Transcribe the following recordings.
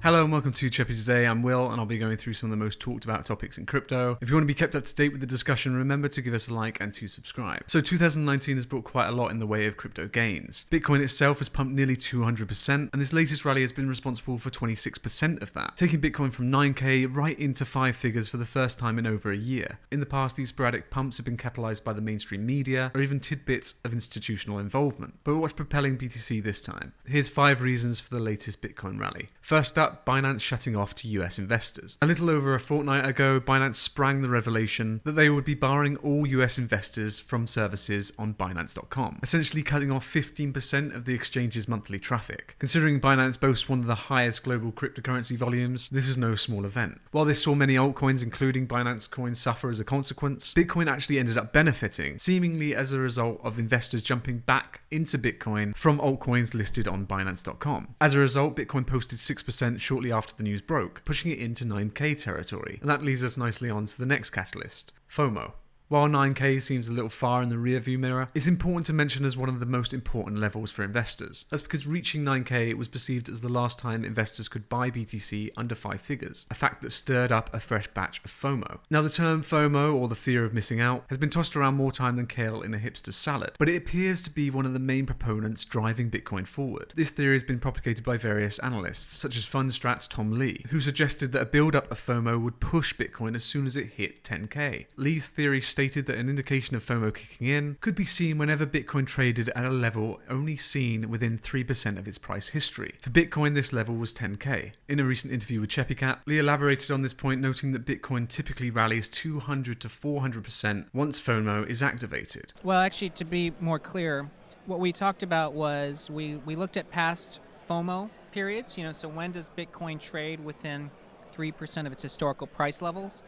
Hello and welcome to Chepicap. Today I'm Will and I'll be going through some of the most talked about topics in crypto. If you want to be kept up to date with the discussion, remember to give us a like and to subscribe. So 2019 has brought quite a lot in the way of crypto gains. Bitcoin itself has pumped nearly 200% and this latest rally has been responsible for 26% of that, taking Bitcoin from 9k right into 5 figures for the first time in over a year. In the past, these sporadic pumps have been catalyzed by the mainstream media or even tidbits of institutional involvement. But what's propelling BTC this time? Here's 5 reasons for the latest Bitcoin rally. First up, Binance shutting off to US investors. A little over a fortnight ago, Binance sprang the revelation that they would be barring all US investors from services on Binance.com, essentially cutting off 15% of the exchange's monthly traffic. Considering Binance boasts one of the highest global cryptocurrency volumes, this is no small event. While this saw many altcoins, including Binance Coin, suffer as a consequence, Bitcoin actually ended up benefiting, seemingly as a result of investors jumping back into Bitcoin from altcoins listed on Binance.com. As a result, Bitcoin posted 6% shortly after the news broke, pushing it into 9k territory. And that leads us nicely on to the next catalyst, FOMO. While 9k seems a little far in the rearview mirror, it's important to mention as one of the most important levels for investors. That's because reaching 9k was perceived as the last time investors could buy BTC under 5 figures, a fact that stirred up a fresh batch of FOMO. Now the term FOMO, or the fear of missing out, has been tossed around more time than kale in a hipster's salad, but it appears to be one of the main proponents driving Bitcoin forward. This theory has been propagated by various analysts, such as FundStrat's Tom Lee, who suggested that a build-up of FOMO would push Bitcoin as soon as it hit 10k. Lee's theory stated that an indication of FOMO kicking in could be seen whenever Bitcoin traded at a level only seen within 3% of its price history. For Bitcoin, this level was 10k. In a recent interview with Chepicap, Lee elaborated on this point, noting that Bitcoin typically rallies 200 to 400% once FOMO is activated. Well, actually, to be more clear, what we talked about was we looked at past FOMO periods, so when does Bitcoin trade within 3% of its historical price levels?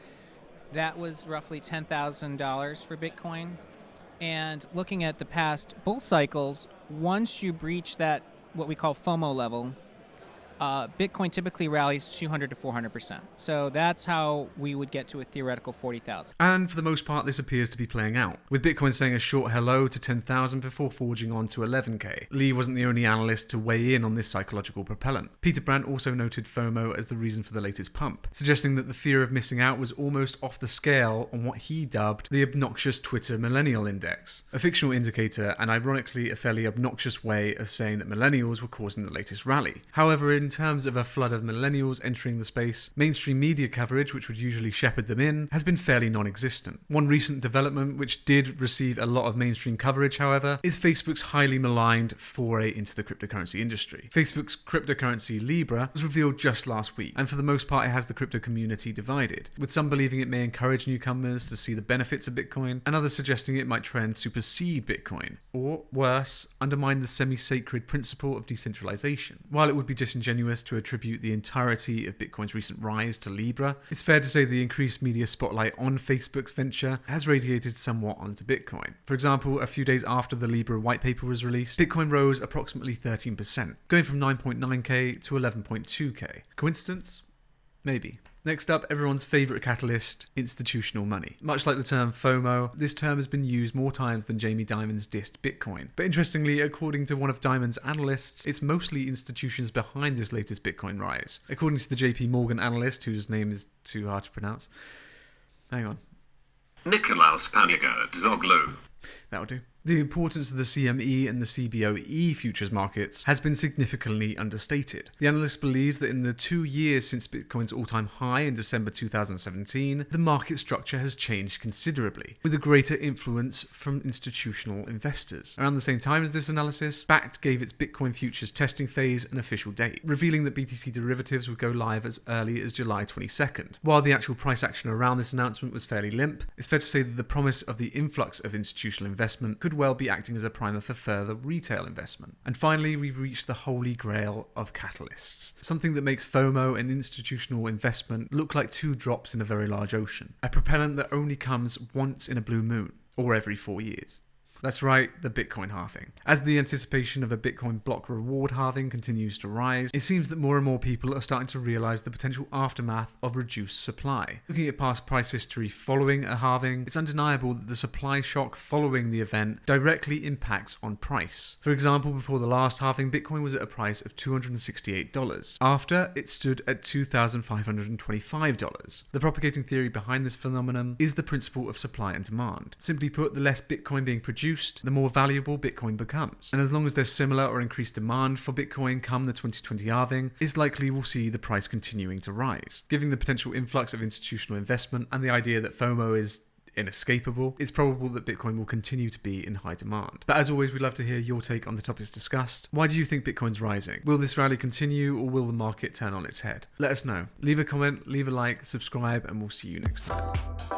That was roughly $10,000 for Bitcoin. And looking at the past bull cycles, once you breach that, what we call FOMO level, Bitcoin typically rallies 200 to 400%. So that's how we would get to a theoretical 40,000. And for the most part, this appears to be playing out, with Bitcoin saying a short hello to 10,000 before forging on to 11k. Lee wasn't the only analyst to weigh in on this psychological propellant. Peter Brandt also noted FOMO as the reason for the latest pump, suggesting that the fear of missing out was almost off the scale on what he dubbed the obnoxious Twitter Millennial Index, a fictional indicator and ironically a fairly obnoxious way of saying that millennials were causing the latest rally. However, in terms of a flood of millennials entering the space, mainstream media coverage, which would usually shepherd them in, has been fairly non-existent. One recent development which did receive a lot of mainstream coverage, however, is Facebook's highly maligned foray into the cryptocurrency industry. Facebook's cryptocurrency Libra was revealed just last week, and for the most part it has the crypto community divided, with some believing it may encourage newcomers to see the benefits of Bitcoin, and others suggesting it might try and supersede Bitcoin, or worse, undermine the semi-sacred principle of decentralization. While it would be disingenuous to attribute the entirety of Bitcoin's recent rise to Libra, it's fair to say the increased media spotlight on Facebook's venture has radiated somewhat onto Bitcoin. For example, a few days after the Libra white paper was released, Bitcoin rose approximately 13%, going from 9.9k to 11.2k. Coincidence? Maybe. Next up, everyone's favourite catalyst, institutional money. Much like the term FOMO, this term has been used more times than Jamie Dimon's dissed Bitcoin. But interestingly, according to one of Dimon's analysts, it's mostly institutions behind this latest Bitcoin rise. According to the JP Morgan analyst, whose name is too hard to pronounce. Hang on. Nikolaus Paniagad-Zoglu. That'll do. The importance of the CME and the CBOE futures markets has been significantly understated. The analyst believes that in the 2 years since Bitcoin's all-time high in December 2017, the market structure has changed considerably, with a greater influence from institutional investors. Around the same time as this analysis, Bakkt gave its Bitcoin futures testing phase an official date, revealing that BTC derivatives would go live as early as July 22nd. While the actual price action around this announcement was fairly limp, it's fair to say that the promise of the influx of institutional investment could well be acting as a primer for further retail investment. And finally, we've reached the holy grail of catalysts, something that makes FOMO and institutional investment look like 2 drops in a very large ocean, a propellant that only comes once in a blue moon, or every 4 years. That's right, the Bitcoin halving. As the anticipation of a Bitcoin block reward halving continues to rise, it seems that more and more people are starting to realize the potential aftermath of reduced supply. Looking at past price history following a halving, it's undeniable that the supply shock following the event directly impacts on price. For example, before the last halving, Bitcoin was at a price of $268. After, it stood at $2,525. The propagating theory behind this phenomenon is the principle of supply and demand. Simply put, the less Bitcoin being produced, the more valuable Bitcoin becomes. And as long as there's similar or increased demand for Bitcoin come the 2020 halving, it's likely we'll see the price continuing to rise. Given the potential influx of institutional investment and the idea that FOMO is inescapable, it's probable that Bitcoin will continue to be in high demand. But as always, we'd love to hear your take on the topics discussed. Why do you think Bitcoin's rising? Will this rally continue, or will the market turn on its head? Let us know. Leave a comment, leave a like, subscribe, and we'll see you next time.